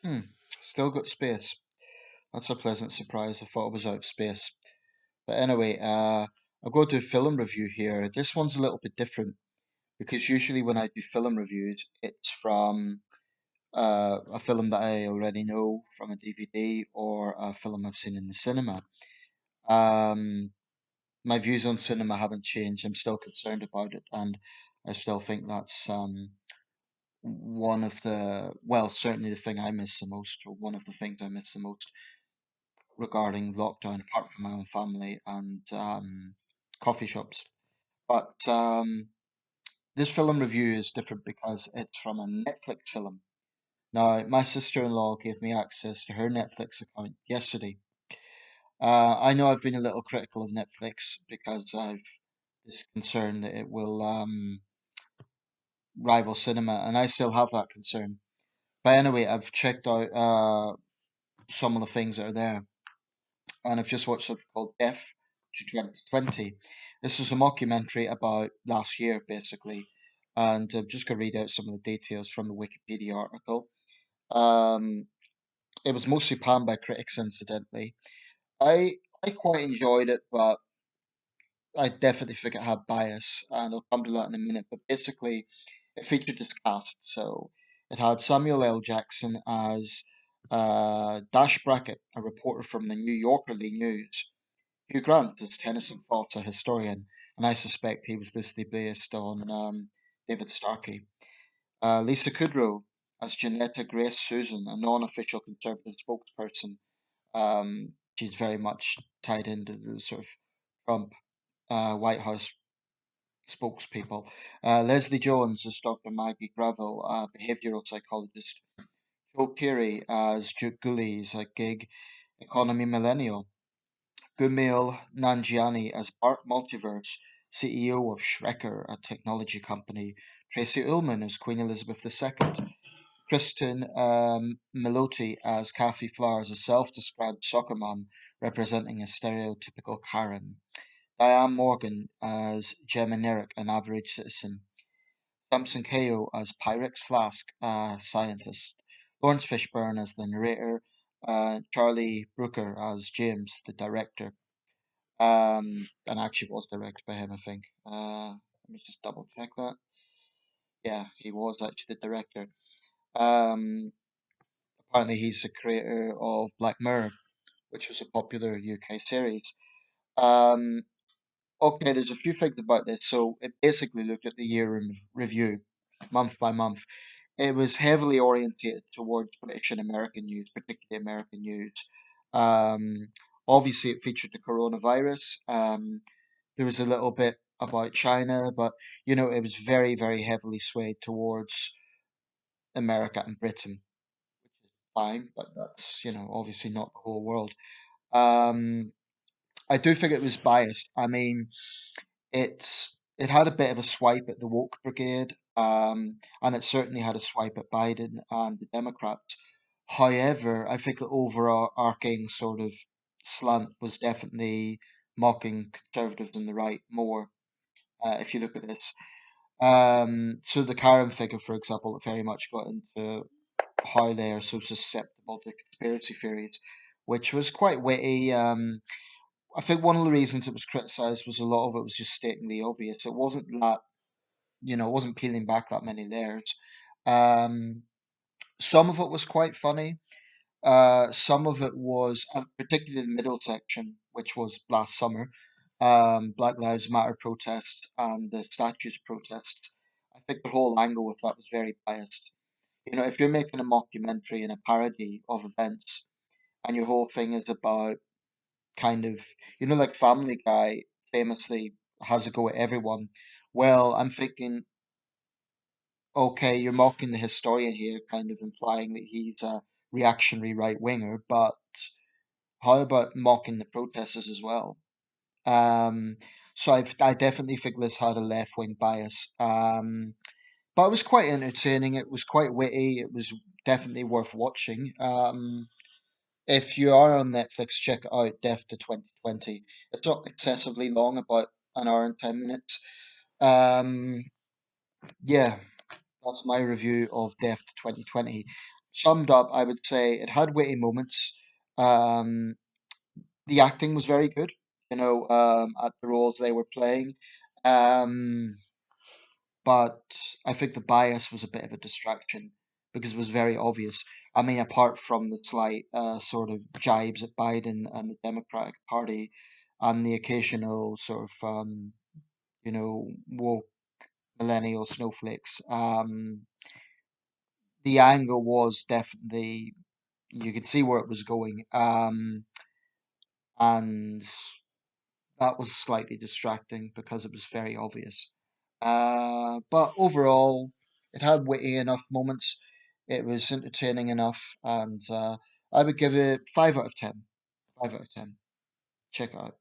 Hmm, still got space. That's a pleasant surprise. I thought I was out of space. But anyway, I'll go do a film review here. This one's a little bit different because usually when I do film reviews, it's from a film that I already know from a DVD or a film I've seen in the cinema. Um, my views on cinema haven't changed. I'm still concerned about it, and I still think that's one of well, certainly the thing I miss the most, or one of the things I miss the most regarding lockdown, apart from my own family and coffee shops. But this film review is different because it's from a Netflix film. Now, my sister-in-law gave me access to her Netflix account yesterday. I know I've been a little critical of Netflix because I've this concern that it will rival cinema, and I still have that concern. But anyway, I've checked out some of the things that are there, and I've just watched something called Death to 2020. This is a mockumentary about last year, basically, and I'm just going to read out some of the details from the Wikipedia article. Um, it was mostly panned by critics, incidentally. I quite enjoyed it, but I definitely think it had bias, and I'll come to that in a minute. But basically, it featured this cast. So it had Samuel L. Jackson as Dash Brackett, a reporter from the New Yorkerly News. Hugh Grant as Tennyson Fox, a historian, and I suspect he was loosely based on David Starkey. Lisa Kudrow as Janetta Grace Susan, a non-official Conservative spokesperson. She's very much tied into the sort of Trump White House spokespeople. Leslie Jones as Dr. Maggie Gravel, a behavioural psychologist. Joe Keery as Duke Gulleys, a gig economy millennial. Gumail Nanjiani as Bart Multiverse, CEO of Shrekker, a technology company. Tracy Ullman as Queen Elizabeth II. Kristen Milotti as Kathy Flowers, a self-described soccer mom representing a stereotypical Karen. Diane Morgan as Gemma Nerrick, an average citizen. Samson Kayo as Pyrex Flask, a scientist. Lawrence Fishburne as the narrator. Charlie Brooker as James, the director. And actually was directed by him, I think. Let me just double check that. Yeah, he was actually the director. Um, apparently, he's the creator of Black Mirror, which was a popular UK series. Um, okay, there's a few things about this. So it basically looked at the year in review, month by month. It was heavily orientated towards British and American news, particularly American news. Um, obviously, it featured the coronavirus. There was a little bit about China, but it was very, very heavily swayed towards America and Britain, which is fine, but that's, obviously not the whole world. Um, I do think it was biased. I mean, it had a bit of a swipe at the woke brigade, and it certainly had a swipe at Biden and the Democrats. However, I think the overarching sort of slant was definitely mocking conservatives on the right more. If you look at this, so the Karen figure, for example, very much got into how they are so susceptible to conspiracy theories, which was quite witty. I think one of the reasons it was criticised was a lot of it was just stating the obvious. It wasn't that, it wasn't peeling back that many layers. Um, some of it was quite funny. Some of it was, particularly the middle section, which was last summer, Black Lives Matter protests and the statues protests. I think the whole angle with that was very biased. If you're making a mockumentary and a parody of events, and your whole thing is about kind of, like Family Guy famously has a go at everyone. Well, I'm thinking, okay, you're mocking the historian here, kind of implying that he's a reactionary right winger, but how about mocking the protesters as well? Um, so I definitely think this had a left wing bias. But it was quite entertaining. It was quite witty. It was definitely worth watching. If you are on Netflix, check it out, Death to 2020. It's not excessively long, about an hour and 10 minutes. Um, yeah, that's my review of Death to 2020. summed up, I would say it had witty moments. Um, the acting was very good, at the roles they were playing. Um, but I think the bias was a bit of a distraction because it was very obvious. I mean, apart from the slight sort of jibes at Biden and the Democratic Party, and the occasional sort of woke millennial snowflakes, the angle was definitely, you could see where it was going, and that was slightly distracting because it was very obvious. But overall, it had witty enough moments. It was entertaining enough, and I would give it 5 out of 10. 5 out of 10. Check it out.